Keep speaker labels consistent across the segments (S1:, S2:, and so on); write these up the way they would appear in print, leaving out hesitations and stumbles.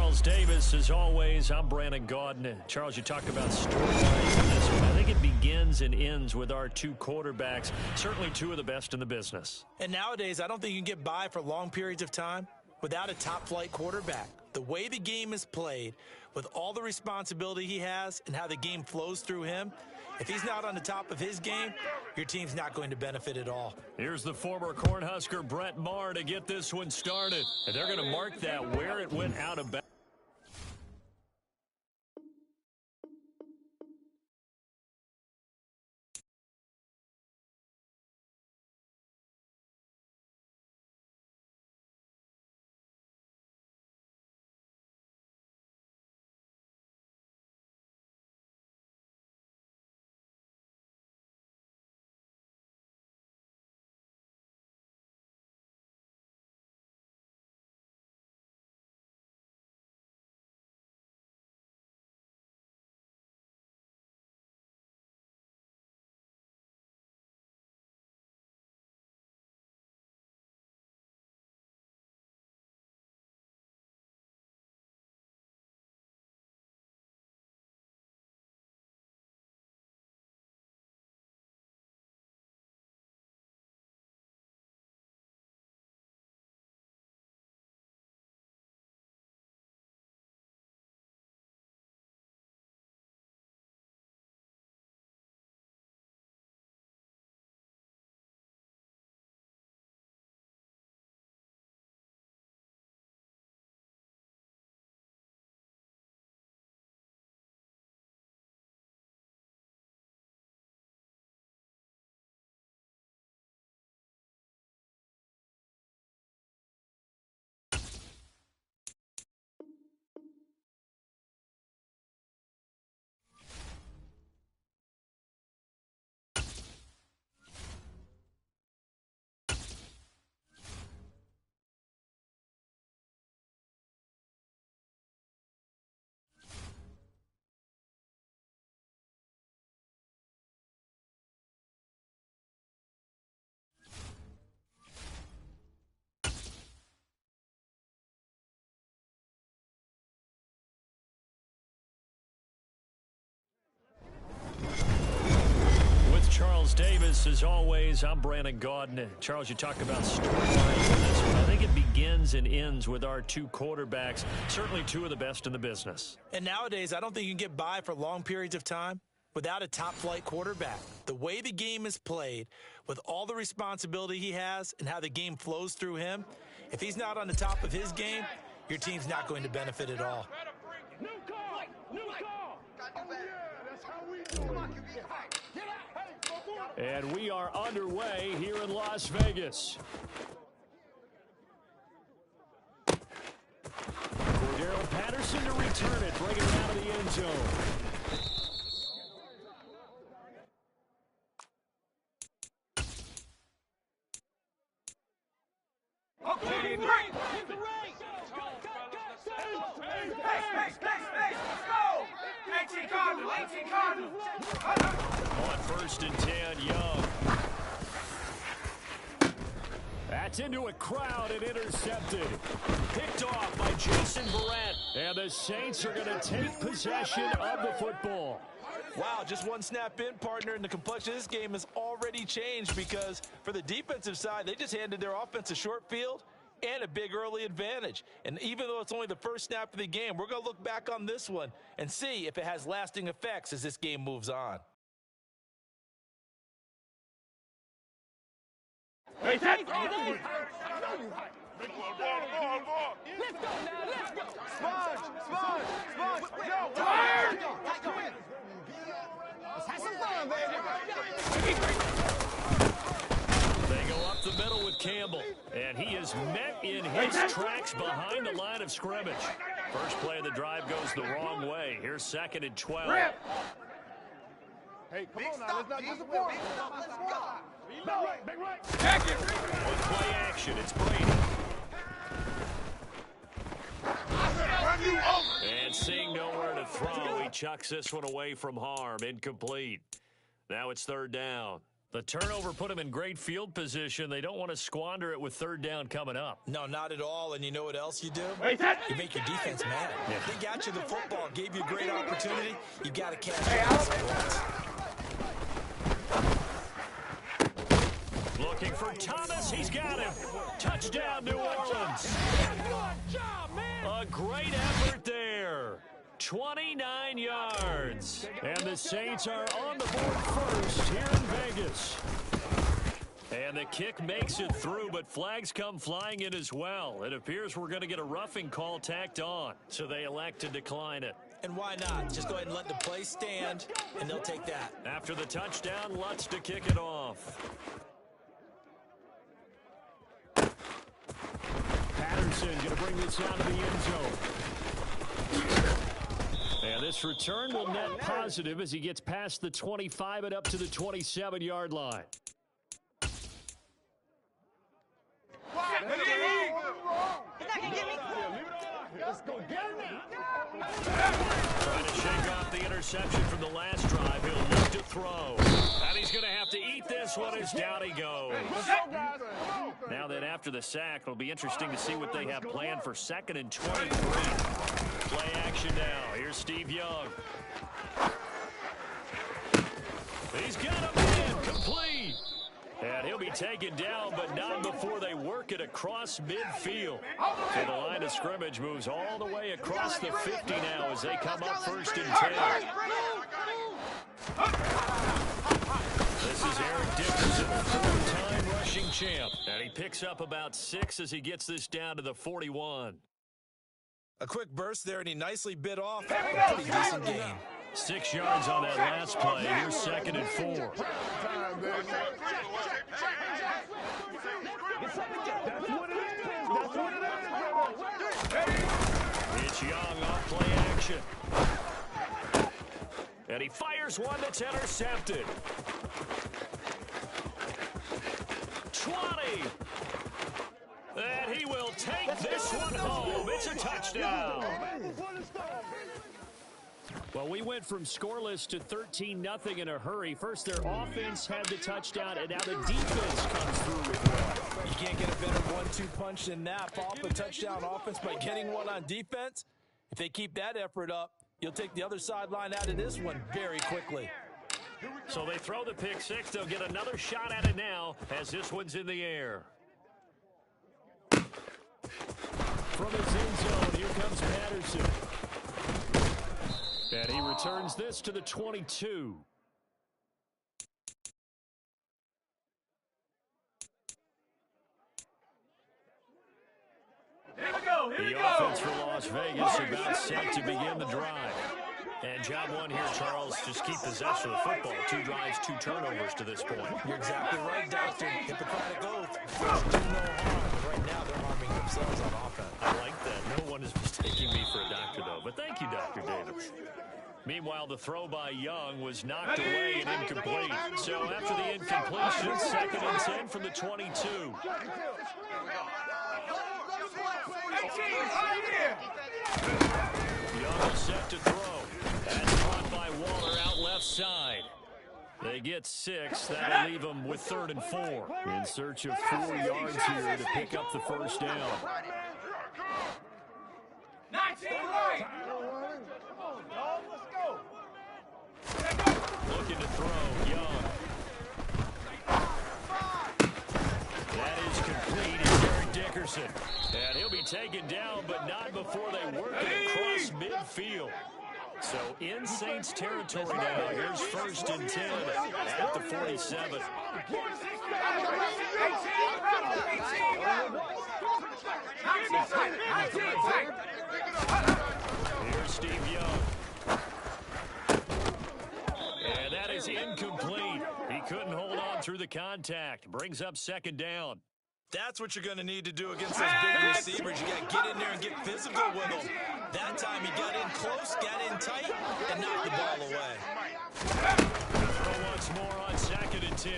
S1: Charles Davis, as always, I'm Brandon Gaudin. Charles, you talk about storylines in this one. I think it begins and ends with our two quarterbacks, certainly two of the best in the business.
S2: And nowadays, I don't think you can get by for long periods of time without a top-flight quarterback. The way the game is played, with all the responsibility he has and how the game flows through him, if he's not on the top of his game, your team's not going to benefit at all.
S1: Here's the former Cornhusker Brett Maher to get this one started. And they're going to mark that where it went out of bounds. Charles Davis, as always, I'm Brandon Gaudin. Charles, you talk about storylines in this one. I think it begins and ends with our two quarterbacks, certainly two of the best in the business.
S2: And nowadays, I don't think you can get by for long periods of time without a top-flight quarterback. The way the game is played, with all the responsibility he has and how the game flows through him, if he's not on the top of his game, your team's not going to benefit at all.
S3: New call! New call! Oh, yeah, that's how we do it.
S1: And we are underway here in Las Vegas. Cordero Patterson to return it, bring it out of the end zone.
S3: Okay, break! Hit the race! Space! Let's go! 18 Cardinal!
S1: On first and 10, Young. That's into a crowd and intercepted. Picked off by Jason Verrett. And the Saints are going to take possession of the football.
S2: Wow, just one snap in, partner, and the complexion of this game has already changed because for the defensive side, they just handed their offense a short field and a big early advantage. And even though it's only the first snap of the game, we're going to look back on this one and see if it has lasting effects as this game moves on.
S3: Hey, Ted! Let's go now, let's go! Sponge! Yo, tired! Let's have some fun, baby!
S1: They go up the middle with Campbell, and he is met in his tracks behind the line of scrimmage. First play of the drive goes the wrong way. Here's second and 12.
S3: Hey, come on now, let's not disappoint. Let's go! Big right.
S1: One play action, it's Brady. And seeing nowhere to throw, he chucks this one away from harm. Incomplete. Now it's third down. The turnover put them in great field position. They don't want to squander it with third down coming up.
S2: No, not at all. And you know what else you do? You make your defense mad.
S1: Yeah.
S2: They got you the football, gave you a great opportunity. You got to catch it.
S1: Looking for Thomas. He's got him. Touchdown, New Orleans.
S3: Good job, man.
S1: A great effort there. 29 yards. And the Saints are on the board first here in Vegas. And the kick makes it through, but flags come flying in as well. It appears we're going to get a roughing call tacked on, so they elect to decline it.
S2: And why not? Just go ahead and let the play stand, and they'll take that.
S1: After the touchdown, Lutz to kick it off. Patterson going to bring this out of the end zone. And this return will net positive as he gets past the 25 and up to the 27-yard line.
S3: Let's go get him now.
S1: Trying to shake off the interception from the last drive. He'll look to throw. And he's going to have to eat this one as down he goes. Now that after the sack, it'll be interesting to see what they have planned for 2nd and 23. Play action now. Here's Steve Young. He's got him in. Complete. And he'll be taken down, but not before they work it across midfield. So the line of scrimmage moves all the way across the 50 now as they come up 1st and 10. This is Eric Dickerson, 4-time rushing champ. And he picks up about 6 as he gets this down to the 41.
S2: A quick burst there, and he nicely bit off a pretty decent gain.
S1: 6 yards on that last play. Here's 2nd and 4. It's Young off play action. And he fires one that's intercepted. 20. And he will take this one home. It's a touchdown. Well, we went from scoreless to 13-0 in a hurry. First, their offense had the touchdown, and now the defense comes through with one.
S2: You can't get a better 1-2 punch than that. Off a touchdown offense by getting one on defense. If they keep that effort up, you'll take the other sideline out of this one very quickly.
S1: So they throw the pick six. They'll get another shot at it now as this one's in the air. From his end zone, here comes Patterson. And he returns this to the 22. The offense for Las Vegas about set to begin the drive. And job one here, Charles, just keep possession of the football. 2 drives, 2 turnovers to this point.
S2: You're exactly right, Doctor. Hippocratic oath. Do no harm. Right now, they're harming themselves on offense.
S1: I like that. No one is mistaking me for a doctor, though. But thank you, Dr. Davis. Meanwhile, the throw by Young was knocked away and incomplete. So after the incompletion, 2nd and 10 from the 22. Young is set to throw. That's caught by Waller out left side. They get 6. That'll leave them with 3rd and 4. In search of 4 yards here to pick up the first down.
S3: 19 right.
S1: Looking to throw, Young. That is complete. It's Eric Dickerson. And he'll be taken down, but not before they work it across midfield. So in Saints territory now. Here's 1st and 10 at the 47. Here's Steve Young. And that is incomplete. He couldn't hold on through the contact. Brings up 2nd down.
S2: That's what you're going to need to do against those big receivers. You got to get in there and get physical with them. That time he got in close, got in tight, and knocked the ball away.
S1: Throw once more on 2nd and 10.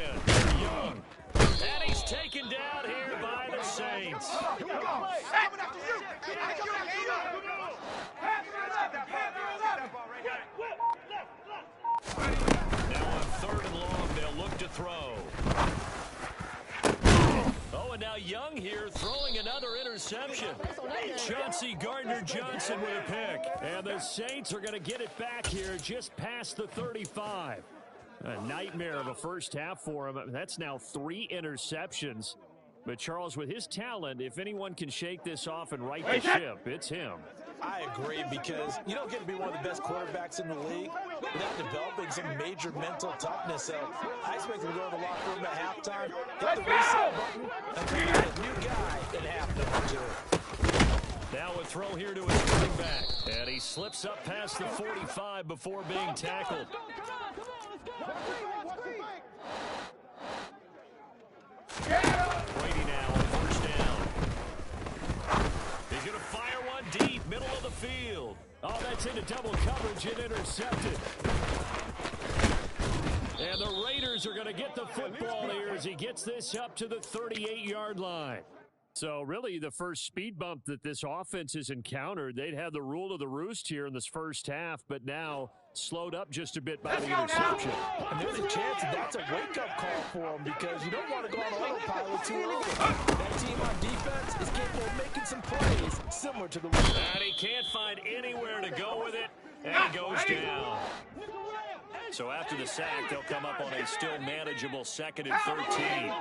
S1: Young. And he's taken down here by the Saints. Now on 3rd and long, they'll look to throw. Gardner-Johnson with a pick. And the Saints are going to get it back here just past the 35. A nightmare of a first half for him. That's now 3 interceptions. But Charles, with his talent, if anyone can shake this off and right the ship, it's him.
S2: I agree, because you don't get to be one of the best quarterbacks in the league without developing some major mental toughness. So I expect him to go to the locker room at halftime, hit the reset button, and come out a new guy in half number 2.
S1: Now a throw here to his running back. And he slips up past the 45 before being tackled. Brady now on first down. He's going to fire one deep, middle of the field. Oh, that's into double coverage and intercepted. And the Raiders are going to get the football here as he gets this up to the 38-yard line. So really the first speed bump that this offense has encountered. They'd had the rule of the roost here in this first half, but now slowed up just a bit by the interception.
S2: And there's a chance that's a wake-up call for him, because you don't want to go on autopilot too early. That team on defense is capable of making some plays similar to the Raiders.
S1: And he can't find anywhere to go with it, and he goes down. So after the sack, they'll come up on a still manageable 2nd and 13.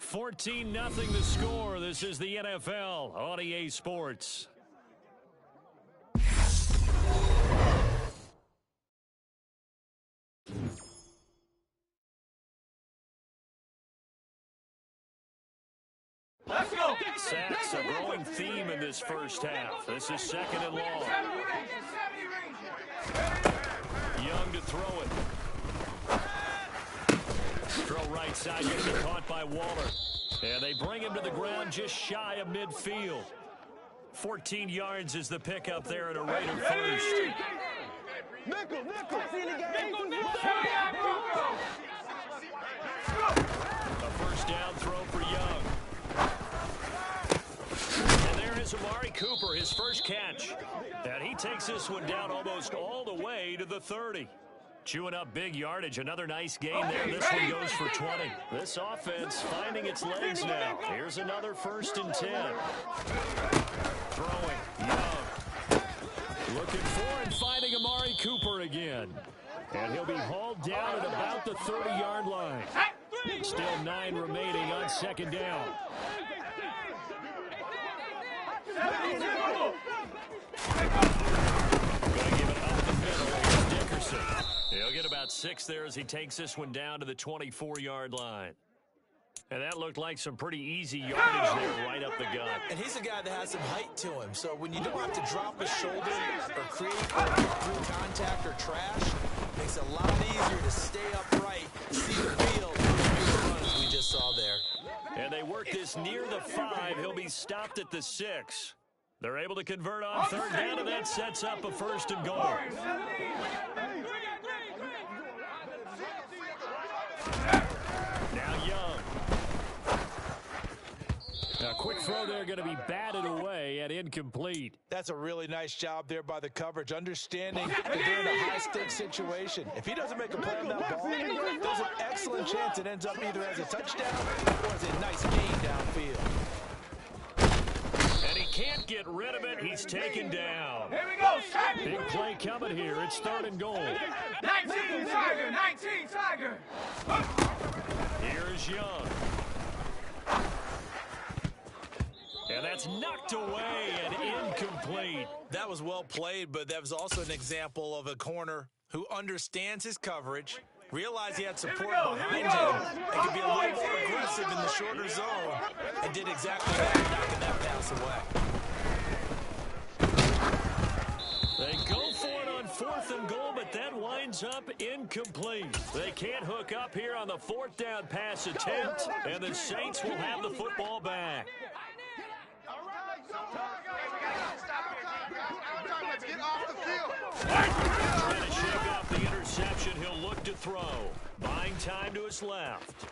S1: 14-0 the score. This is the NFL on EA Sports.
S3: Let's go.
S1: Sacks, a growing theme in this first half. This is 2nd and long. Young to throw it. Throw right side, gets it caught by Waller. And they bring him to the ground just shy of midfield. 14 yards is the pickup there at a Raider first. A first down throw for Young. And there is Amari Cooper, his first catch. And he takes this one down almost all the way to the 30. Chewing up big yardage. Another nice gain there. This one goes for 20. This offense finding its legs now. Here's another 1st and 10. Throwing. Young. Looking for and finding Amari Cooper again. And he'll be hauled down at about the 30-yard line. Still 9 remaining on 2nd down. Going to give it up the middle. Here's Dickerson. He'll get about 6 there as he takes this one down to the 24-yard line. And that looked like some pretty easy yardage there right up the gut.
S2: And he's a guy that has some height to him. So when you don't have to drop his shoulder or create or get through contact or trash, it makes it a lot easier to stay upright, see the field, and make the runs we just saw there.
S1: And they work this near the 5. He'll be stopped at the 6. They're able to convert on 3rd down, and that sets up a 1st and goal. Now Young. A quick throw there going to be batted away and incomplete.
S2: That's a really nice job there by the coverage, understanding that they're in a high-stakes situation. If he doesn't make a play on that ball, there's an excellent chance it ends up either as a touchdown or as a nice gain downfield.
S1: And he can't get rid of it. He's taken down.
S3: Here we go,
S1: Big play coming here. It's 3rd and goal.
S3: 19 Tiger, 19 Tiger.
S1: Here's Young. And that's knocked away and incomplete.
S2: That was well played, but that was also an example of a corner who understands his coverage, realized he had support behind him, and could be a little more aggressive in the shorter zone, and did exactly that, knocking that pass away.
S1: They go for it on 4th and goal, but that winds up incomplete. They can't hook up here on the 4th down pass attempt, and the Saints will have the football back. Trying to shake off the interception. He'll look to throw. Buying time to his left.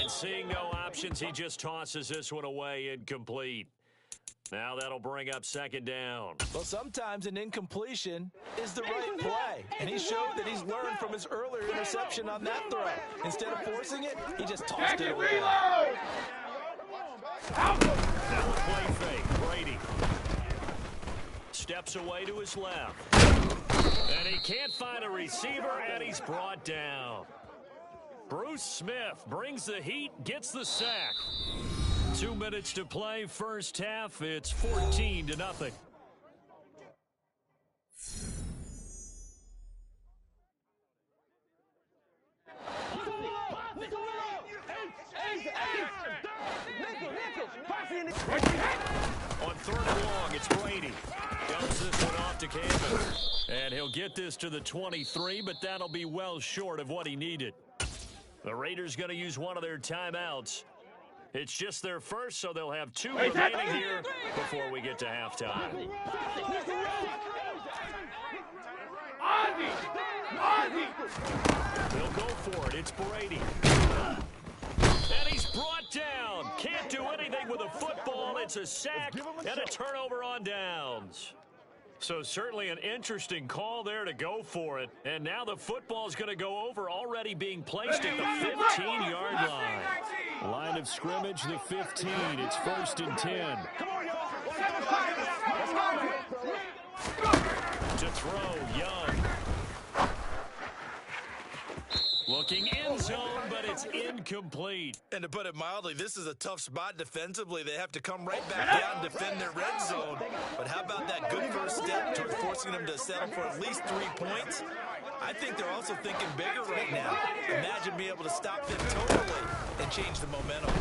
S1: And seeing no options, he just tosses this one away incomplete. Now that'll bring up second down.
S2: Well, sometimes an incompletion is the right play, and he showed that he's learned from his earlier interception on that throw. Instead of forcing it, he just tossed it away.
S1: Now the play fake. Brady steps away to his left. And he can't find a receiver, and he's brought down. Bruce Smith brings the heat, gets the sack. 2 minutes to play, first half. It's 14-0. On third and long, it's Brady. Dumps this one off to Campbell. And he'll get this to the 23, but that'll be well short of what he needed. The Raiders going to use one of their timeouts. It's just their first, so they'll have 2 remaining here before we get to halftime. They'll go for it. It's Brady. And he's brought down. Can't do anything with a football. It's a sack and a turnover on downs. So certainly an interesting call there to go for it. And now the football's going to go over, already being placed at the 15-yard line. Line of scrimmage, the 15. It's 1st and 10. To throw, Young. Looking end zone, but it's incomplete.
S2: And to put it mildly, this is a tough spot defensively. They have to come right back down and defend their red zone. But how about that good first step towards forcing them to settle for at least 3 points? I think they're also thinking bigger right now. Imagine being able to stop them totally and change the momentum.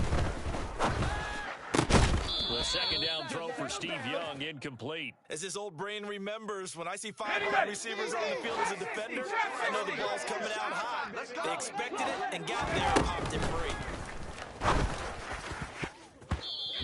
S1: The second down throw for Steve Young, incomplete.
S2: As his old brain remembers, when I see 5 wide receivers on the field as a defender, I know the ball's coming out hot. They expected it and got there and popped it free.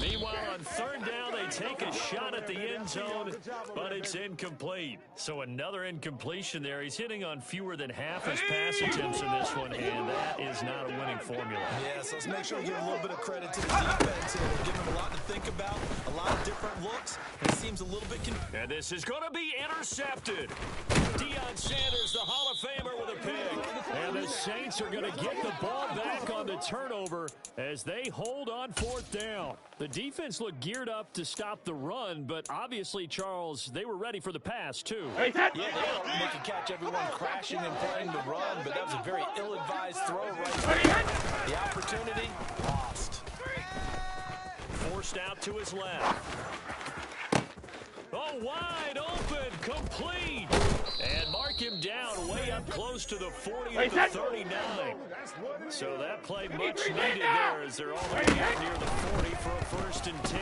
S1: Meanwhile, on third down, they take a shot at the end zone, but it's incomplete. So another incompletion there. He's hitting on fewer than half his pass attempts in this one, and that is not a winning formula.
S2: Yeah, so let's make sure we give a little bit of credit to the defense here. We're giving them a lot to think about, a lot of different looks, and it seems a little bit
S1: and this is going to be intercepted. Deion Sanders, the Hall of Famer, with a pick. And the Saints are going to get the ball back on the turnover as they hold on fourth down. The defense looked geared up to stop the run, but obviously, Charles, they were ready for the pass, too.
S2: Yeah, they thought they could catch everyone crashing and playing the run, but that was a very ill-advised throw right there. The opportunity, lost.
S1: Forced out to his left. Oh, wide open, complete. And mark him down way up close to the 40 to the 39. So that play much needed there as they're already out near the 40 for a 1st and 10.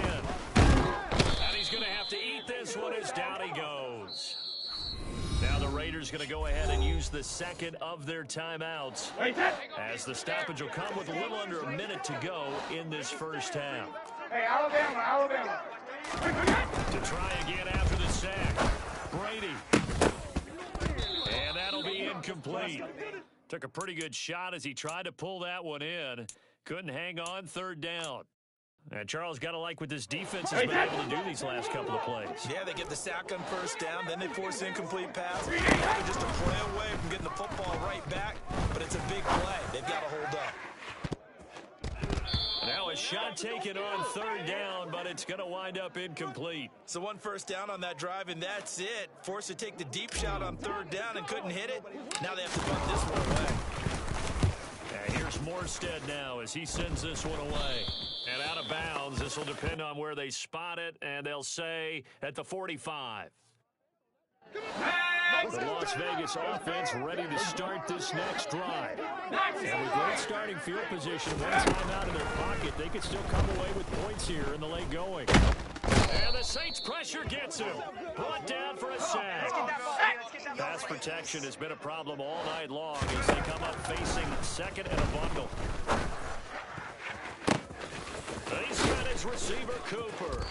S1: And he's going to have to eat this one as down he goes. Now the Raiders going to go ahead and use the second of their timeouts as the stoppage will come with a little under a minute to go in this first half.
S3: Hey, Alabama.
S1: To try again after the sack. Brady. And that'll be incomplete. Took a pretty good shot as he tried to pull that one in. Couldn't hang on, third down. And Charles, got to like what this defense has been able to do these last couple of plays.
S2: Yeah, they get the sack on first down, then they force an incomplete pass. They're just a play away from getting the football right back, but it's a big play. They've got to hold up.
S1: Now a shot taken on third down, but it's going to wind up incomplete.
S2: So 1 first down on that drive, and that's it. Forced to take the deep shot on third down and couldn't hit it. Now they have to bunt this one away.
S1: And here's Morstead now as he sends this one away. And out of bounds, this will depend on where they spot it, and they'll say at the 45. The Las Vegas offense ready to start this next drive. And with great starting field position, one time out in their pocket, they could still come away with points here in the late going. And the Saints pressure gets him. Brought down for a sack. Pass protection has been a problem all night long as they come up facing second and a bundle. He's got his receiver, Cooper.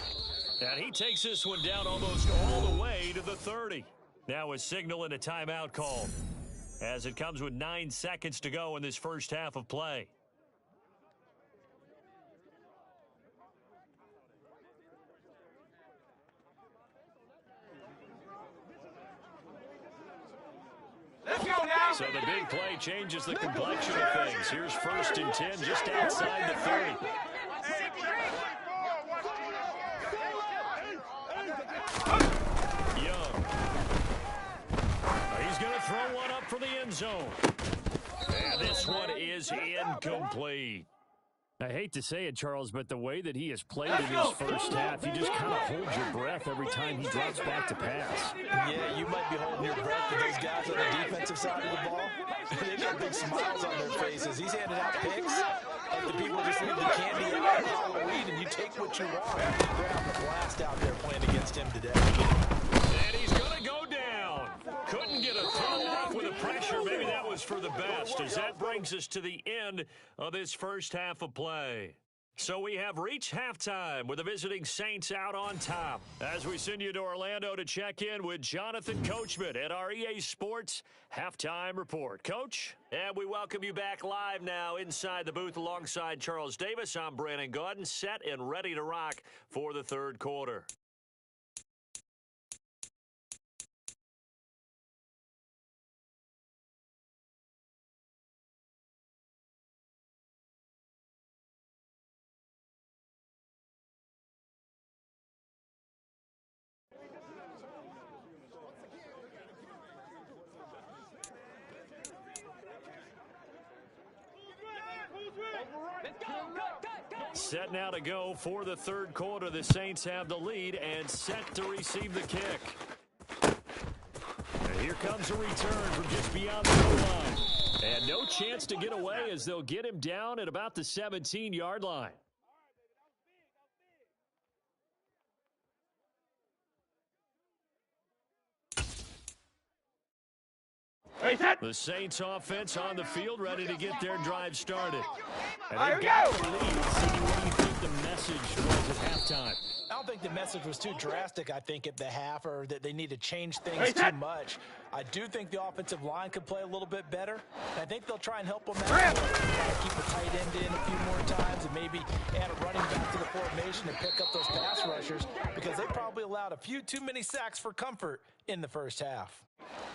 S1: And he takes this one down almost all the way to the 30. Now a signal and a timeout call as it comes with 9 seconds to go in this first half of play. So the big play changes the complexion of things. Here's 1st and 10 just outside the 30. Young. He's going to throw one up for the end zone. And this one is incomplete. I hate to say it, Charles, but the way that he has played in his first half, you just kind of hold your breath every time he drops back to pass.
S2: Yeah, you might be holding your breath, but those guys on the defensive side of the ball, they got big smiles on their faces. He's handing out picks, and the people just leave the candy out on Halloween, and you take what you want. They're having a blast out there playing against him today.
S1: And he's going to go down. Couldn't get a throw off with the pressure. Maybe that was for the best, as that brings us to the end of this first half of play. So we have reached halftime with the visiting Saints out on top. As we send you to Orlando to check in with Jonathan Coachman at our EA Sports Halftime Report. Coach? And we welcome you back live now inside the booth alongside Charles Davis. I'm Brandon Gaudin, set and ready to rock for the third quarter. Set now to go for the third quarter. The Saints have the lead and set to receive the kick. And here comes a return from just beyond the goal line. And no chance to get away as they'll get him down at about the 17-yard line. The Saints offense on the field, ready to get their drive started. And they've got the lead. Sidney, what do you think the message was at halftime?
S2: I don't think the message was too drastic, I think, at the half, or that they need to change things too much. I do think the offensive line could play a little bit better. I think they'll try and help them out. Keep a tight end in a few more times and maybe add a running back to the formation and pick up those pass rushers, because they probably allowed a few too many sacks for comfort in the first half.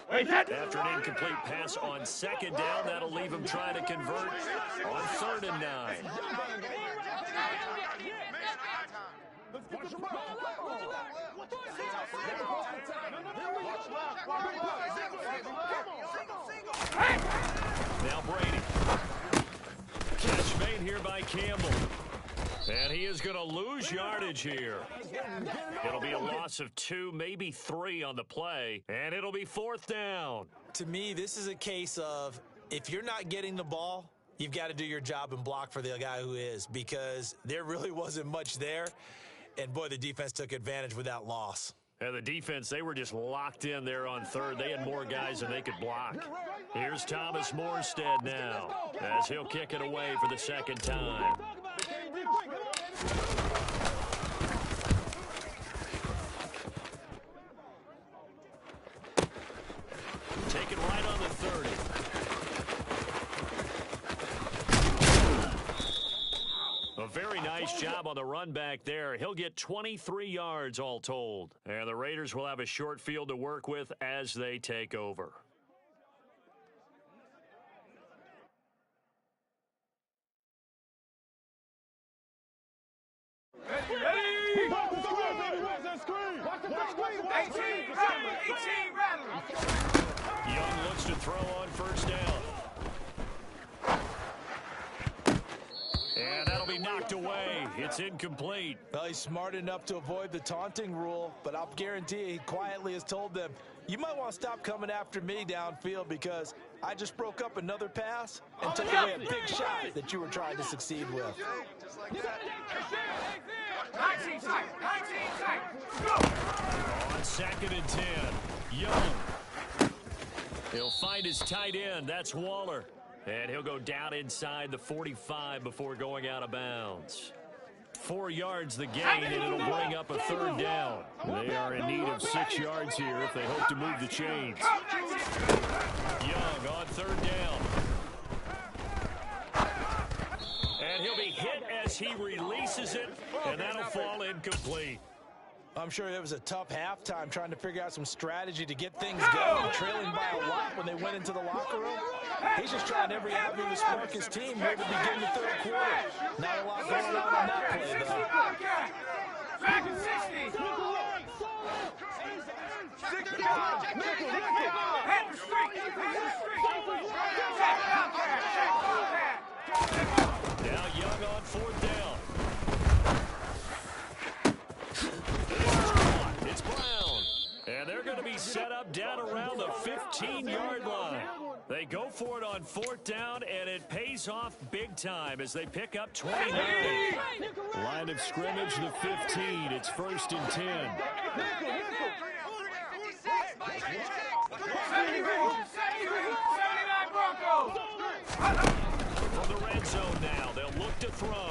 S1: After an incomplete pass on second down, that'll leave him trying to convert on 3rd and 9. Now Brady. Catch made here by Campbell. And he is going to lose yardage here. It'll be a loss of 2, maybe 3 on the play, and it'll be 4th down.
S2: To me, this is a case of if you're not getting the ball, you've got to do your job and block for the guy who is, because there really wasn't much there. And, boy, the defense took advantage with that loss.
S1: And the defense, they were just locked in there on 3rd. They had more guys than they could block. Here's Thomas Morstead now as he'll kick it away for the second time. Take it right on the 30. A very nice job on the run back there. He'll get 23 yards all told. And the Raiders will have a short field to work with as they take over. Young looks to throw on 1st down. And that'll be knocked away. It's incomplete.
S2: Well, he's smart enough to avoid the taunting rule, but I'll guarantee he quietly has told them, you might want to stop coming after me downfield, because I just broke up another pass and took away a big shot that you were trying to succeed with.
S1: On 2nd and 10, Young. He'll find his tight end. That's Waller. And he'll go down inside the 45 before going out of bounds. 4 yards the gain, and it'll bring up a 3rd down. They are in need of 6 yards here if they hope to move the chains. Young on 3rd down. And he'll be hit as he releases it, and that'll fall incomplete.
S2: I'm sure it was a tough halftime trying to figure out some strategy to get things going, trailing by a lot when they went into the locker room. He's just trying every avenue to spark his team here to begin the third quarter. Not a lot going on that play, though.
S3: Back at 60.
S1: Now Young on fourth down. It's Brown. And they're going to be set up down around the 15-yard line. They go for it on fourth down, and it pays off big time as they pick up 29. Line of scrimmage, the 15. It's 1st and 10. From the red zone now, they'll look to throw.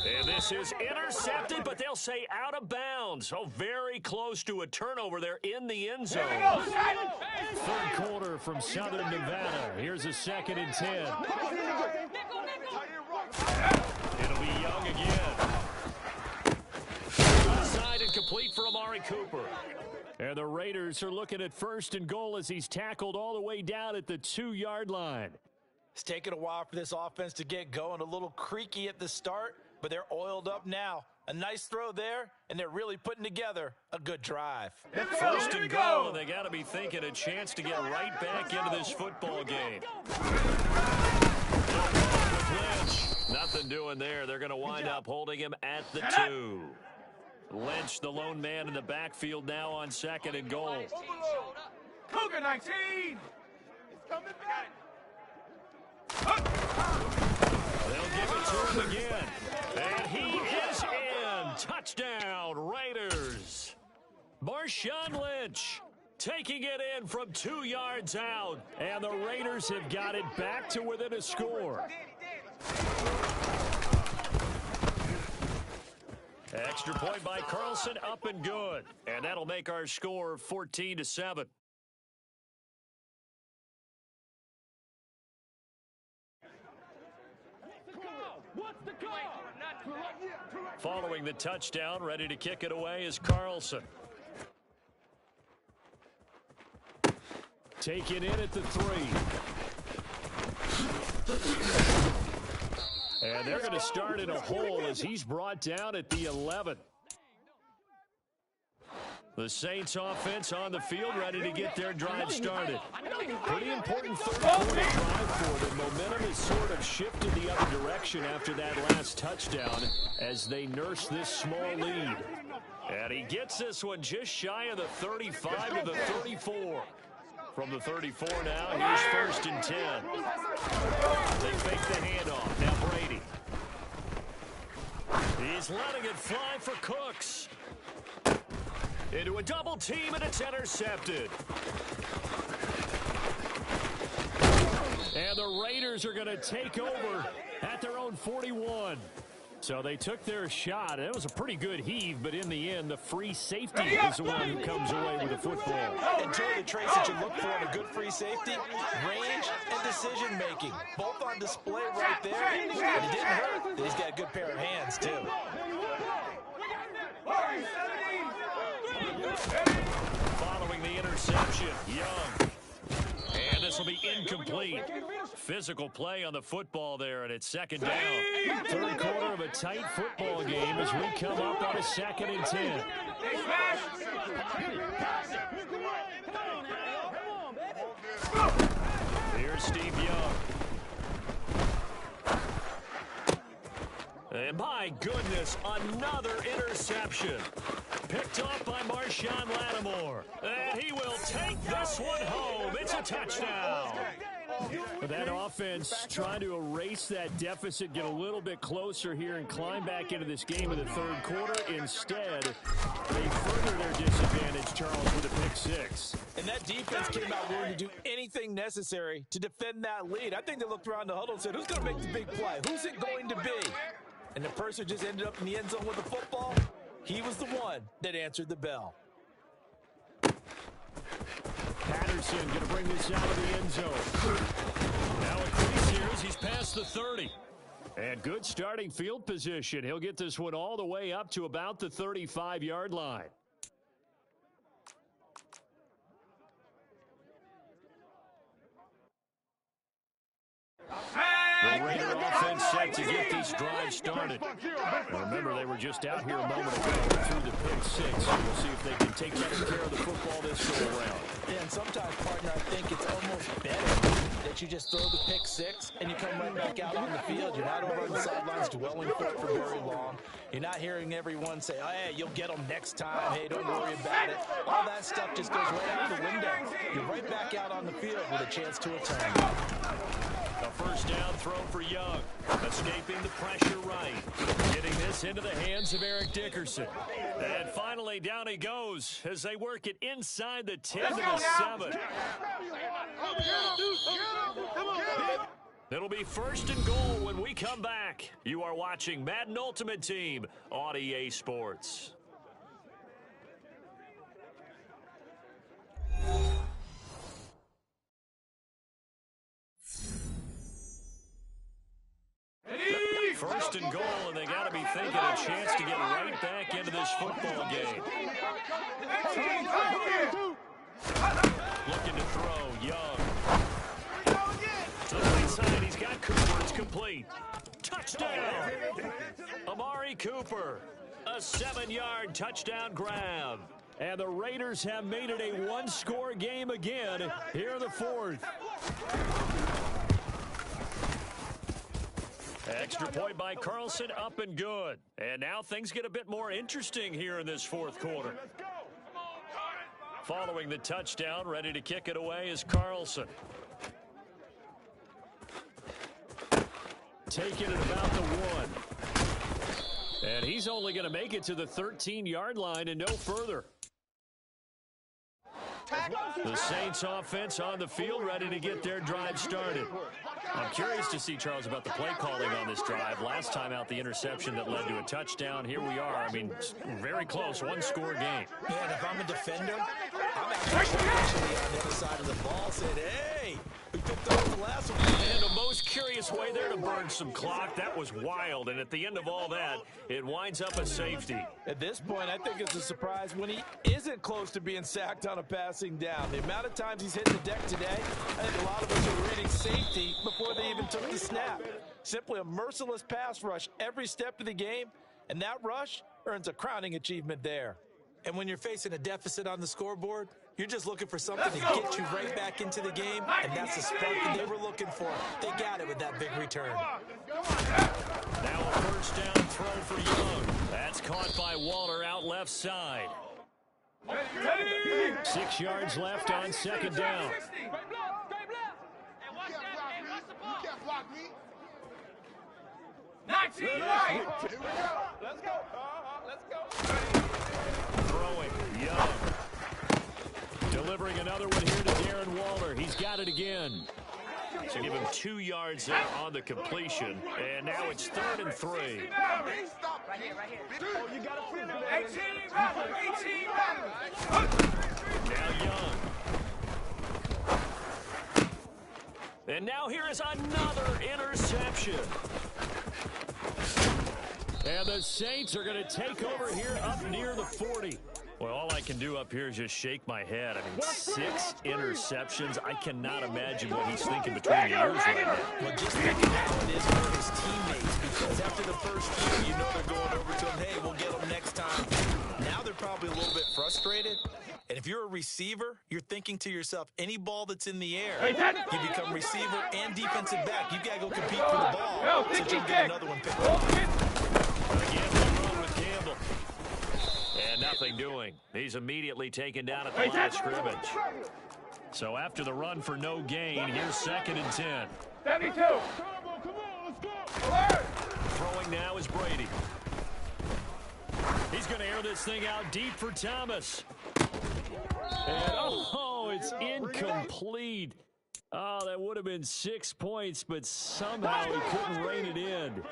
S1: And this is intercepted, but they'll say out of bounds. Oh, very close to a turnover there in the end zone. Third quarter from Southern Nevada. Here's a 2nd and 10. It'll be Young again. To the side and complete for Amari Cooper. And the Raiders are looking at 1st and goal as he's tackled all the way down at the 2-yard line.
S2: It's taken a while for this offense to get going. A little creaky at the start, but they're oiled up now. A nice throw there, and they're really putting together a good drive.
S1: 1st and goal, and they got to be thinking a chance to get right back into this football game. Nothing doing there. They're going to wind up holding him at the 2. Lynch, the lone man in the backfield now on 2nd and goal.
S3: Cougar 19. It's coming back.
S1: They'll give it to him again. And he is in. Touchdown, Raiders. Marshawn Lynch taking it in from 2 yards out. And the Raiders have got it back to within a score. Extra point by Carlson, up and good. And that'll make our score 14-7. Following the touchdown, ready to kick it away is Carlson. Taken in at the 3. And they're going to start in a hole as he's brought down at the 11. The Saints offense on the field, ready to get their drive started. Pretty important third quarter drive for them. Momentum has sort of shifted the other direction after that last touchdown as they nurse this small lead. And he gets this one just shy of the 35 to the 34. From the 34 now, here's 1st and 10. They fake the handoff. Now Brady. He's letting it fly for Cooks. Into a double team, and it's intercepted. And the Raiders are going to take over at their own 41. So they took their shot. It was a pretty good heave, but in the end, the free safety is the one who comes away with the football.
S2: Enjoy the traits that you look for in a good free safety: range and decision-making. Both on display right there. And it didn't hurt. He's got a good pair of hands, too.
S1: Following the interception, Young. And this will be incomplete. Physical play on the football there, and it's 2nd down. Third quarter of a tight football game as we come up on a 2nd and 10. Here's Steve Young. And my goodness, another interception. Picked off by Marshawn Lattimore. And he will take this one home. It's a touchdown. But that offense trying to erase that deficit, get a little bit closer here and climb back into this game in the third quarter. Instead, they further their disadvantage, Charles, with a pick 6.
S2: And that defense came out willing to do anything necessary to defend that lead. I think they looked around the huddle and said, who's going to make the big play? Who's it going to be? And the person just ended up in the end zone with the football. He was the one that answered the bell.
S1: Patterson going to bring this out of the end zone. Now a crease here as he's past the 30. And good starting field position. He'll get this one all the way up to about the 35-yard line. The Raider offense set to get these drives started. Now remember, they were just out here a moment ago through the pick six. So we'll see if they can take better care of the football this go around.
S2: Yeah, and sometimes, partner, I think it's almost better that you just throw the pick six and you come right back out on the field. You're not over on the sidelines dwelling for it for very long. You're not hearing everyone say, oh, hey, you'll get them next time. Hey, don't worry about it. All that stuff just goes right out the window. You're right back out on the field with a chance to return.
S1: A first down throw for Young. Escaping the pressure right. Getting this into the hands of Eric Dickerson. And finally, down he goes as they work it inside the 10 to the 7. It'll be first and goal when we come back. You are watching Madden Ultimate Team on EA Sports. First and goal, and they got to be thinking a chance to get right back into this football game. Looking to throw, Young. To the right side, he's got Cooper. It's complete. Touchdown! Amari Cooper. A 7-yard touchdown grab. And the Raiders have made it a one-score game again here in the fourth. Extra point by Carlson, up and good. And now things get a bit more interesting here in this fourth quarter. Following the touchdown, ready to kick it away is Carlson. Taking it about the 1. And he's only going to make it to the 13-yard line and no further. The Saints offense on the field, ready to get their drive started. I'm curious to see, Charles, about the play calling on this drive. Last time out, the interception that led to a touchdown. Here we are. I mean, very close, one-score game.
S2: Yeah, and if I'm a defender, I'm actually on the other side of the ball saying, hey, we picked up the last one.
S1: And the most curious way there to burn some clock. That was wild. And at the end of all that, it winds up a safety.
S2: At this point, I think it's a surprise when he isn't close to being sacked on a passing down. The amount of times he's hit the deck today, I think a lot of us are reading safety before they even took the snap. Simply a merciless pass rush every step of the game, and that rush earns a crowning achievement there.
S4: And when you're facing a deficit on the scoreboard, you're just looking for something to get you right back into the game, and that's the spark that they were looking for. They got it with that big return.
S1: Now a first down throw for Young. That's caught by Waller out left side. 6 yards left on second down.
S3: Let's go.
S1: Throwing, Young. Delivering another one here to Darren Waller. He's got it again. So give him 2 yards there on the completion. And now it's 3rd and 3.
S3: Right here. Oh, you got to flip it. 18.
S1: Now Young. And now here is another interception. And the Saints are going to take over here up near the 40. Well, all I can do up here is just shake my head. I mean, 6 interceptions. I cannot imagine what he's thinking between the ears right now.
S2: Well, just think how it is for his teammates, because after the first few, you know they're going over to him, hey, we'll get them next time. Now they're probably a little bit frustrated. And if you're a receiver, you're thinking to yourself, any ball that's in the air, you become receiver and defensive back. You got to go compete for the ball so you can get another one picked up.
S1: Again, they run with Campbell. And nothing doing. He's immediately taken down at the line of scrimmage. So after the run for no gain, here's 2nd and 10.
S3: 72. Come on, let's go.
S1: Throwing now is Brady. He's going to air this thing out deep for Thomas. And, oh, it's incomplete. Oh, that would have been 6 points, but somehow he couldn't rein it in.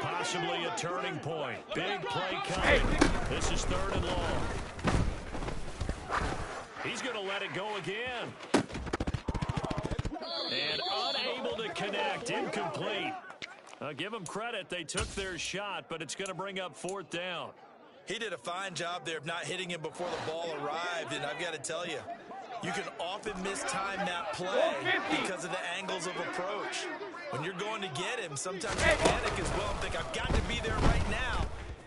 S1: Possibly a turning point. Big play coming. This is 3rd and long. He's going to let it go again. And unable to connect. Incomplete. Give them credit. They took their shot, but it's going to bring up 4th down.
S4: He did a fine job there of not hitting him before the ball arrived, and I've got to tell you, you can often mistime that play because of the angles of approach. When you're going to get him, sometimes you panic as well and think, I've got to be there right now.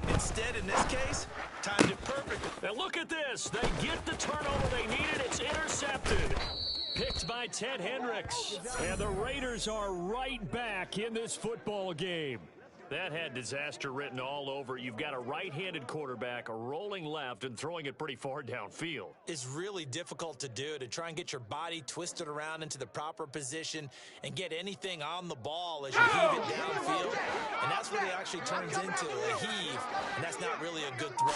S4: Instead, in this case, timed it perfectly.
S1: And look at this. They get the turnover they needed. It's intercepted. Picked by Ted Hendricks. And the Raiders are right back in this football game. That had disaster written all over. You've got a right-handed quarterback rolling left and throwing it pretty far downfield.
S4: It's really difficult to do, to try and get your body twisted around into the proper position and get anything on the ball as you heave it downfield. And that's what it actually turns into, a heave, and that's not really a good throw.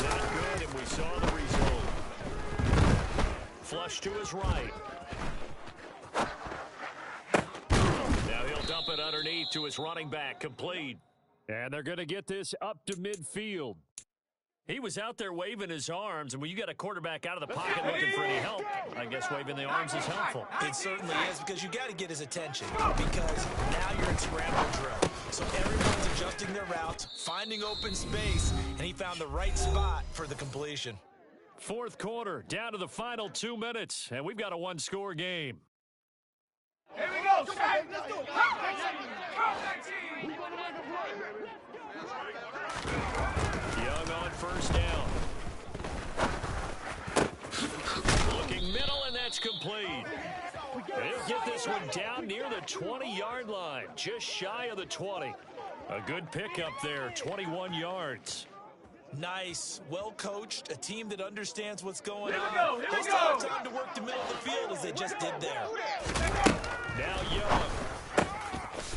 S1: Not good, and we saw the result. Flush to his right. Now he'll dump it underneath to his running back, complete. And they're going to get this up to midfield. He was out there waving his arms, and when you got a quarterback out of the pocket looking for any help, I guess waving the arms is helpful.
S4: It certainly is, because you got to get his attention, because now you're in scramble drill. So everyone's adjusting their routes, finding open space, and he found the right spot for the completion.
S1: 4th quarter, down to the final 2 minutes, and we've got a one-score game.
S3: Here we go, Shaq. Let's do it.
S1: Young on 1st down. Looking middle, and that's complete. They'll get this one down near the 20-yard line, just shy of the 20. A good pickup there, 21 yards.
S4: Nice, well coached, a team that understands what's going on. They still have time to work the middle of the field as they just did there.
S1: Now Young.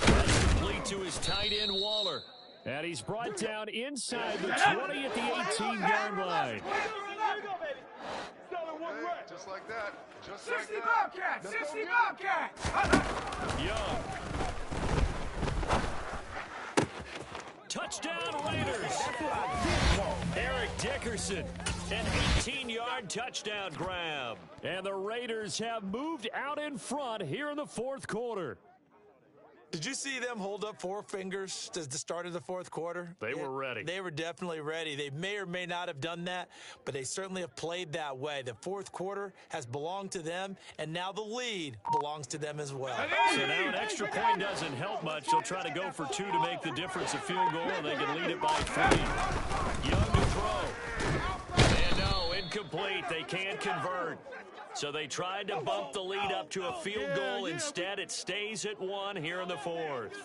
S1: That's complete to his tight end, Waller. And he's brought down inside the 20 at the 18-yard line.
S3: Just like that. Just
S5: 60
S3: like
S5: Bobcat! 60 Bobcat!
S1: Young. Touchdown Raiders. Eric Dickerson, an 18-yard touchdown grab. And the Raiders have moved out in front here in the 4th quarter.
S4: Did you see them hold up 4 fingers at the start of the 4th quarter?
S1: They were ready.
S4: They were definitely ready. They may or may not have done that, but they certainly have played that way. The 4th quarter has belonged to them, and now the lead belongs to them as well.
S1: So now an extra point doesn't help much. They'll try to go for 2 to make the difference a field goal, and they can lead it by 3. Young to throw. And no, incomplete. They can't convert. So they tried to bump the lead up to a field goal. Instead, it stays at 1 here in the 4th.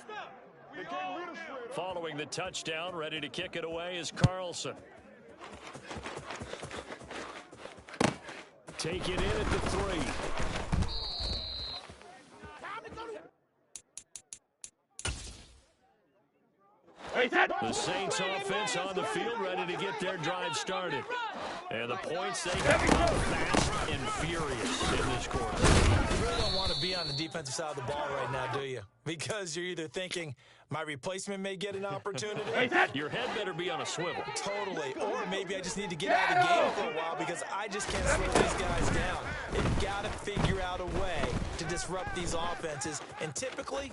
S1: Following the touchdown, ready to kick it away is Carlson. Take it in at the 3. The Saints offense on the field, ready to get their drive started. And the points they got fast and furious in this quarter.
S4: You really don't want to be on the defensive side of the ball right now, do you? Because you're either thinking, my replacement may get an opportunity.
S1: Your head better be on a swivel.
S4: Totally. Or maybe I just need to get out of the game for a while because I just can't slow these guys down. They've got to figure out a way to disrupt these offenses. And typically,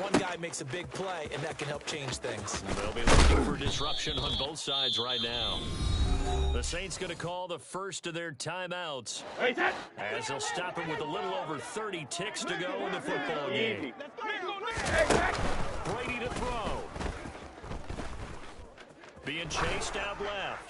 S4: one guy makes a big play, and that can help change things.
S1: They'll be looking for disruption on both sides right now. The Saints going to call the first of their timeouts as they'll stop him with a little over 30 ticks to go in the football game. Brady to throw. Being chased out left.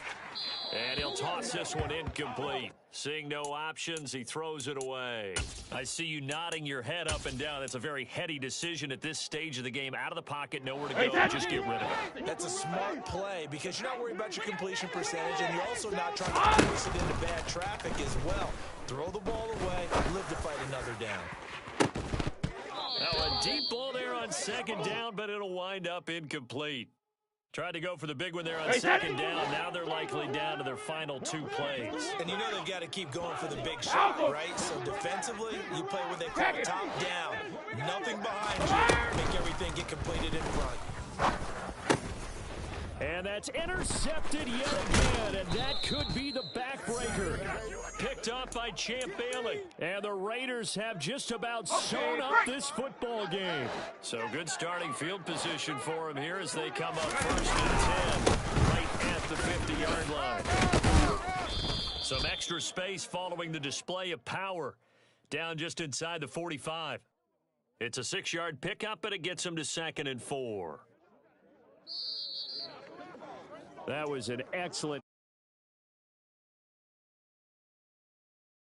S1: And he'll toss this one incomplete. Seeing no options, he throws it away. I see you nodding your head up and down. That's a very heady decision at this stage of the game. Out of the pocket, nowhere to go. Just get rid of it.
S4: That's a smart play because you're not worried about your completion percentage, and you're also not trying to force it into bad traffic as well. Throw the ball away, live to fight another down.
S1: Now a deep ball there on 2nd down, but it'll wind up incomplete. Tried to go for the big one there on 2nd down. Now they're likely down to their final 2 plays.
S4: And you know they've got to keep going for the big shot, right? So defensively, you play what they call top down. Nothing behind you. Make everything get completed in front.
S1: And that's intercepted yet again, and that could be the backbreaker. Picked off by Champ Bailey. And the Raiders have just about sewn up this football game. So good starting field position for them here as they come up 1st and 10, right at the 50-yard line. Some extra space following the display of power. Down just inside the 45. It's a 6-yard pickup, and it gets them to 2nd and 4. That was an excellent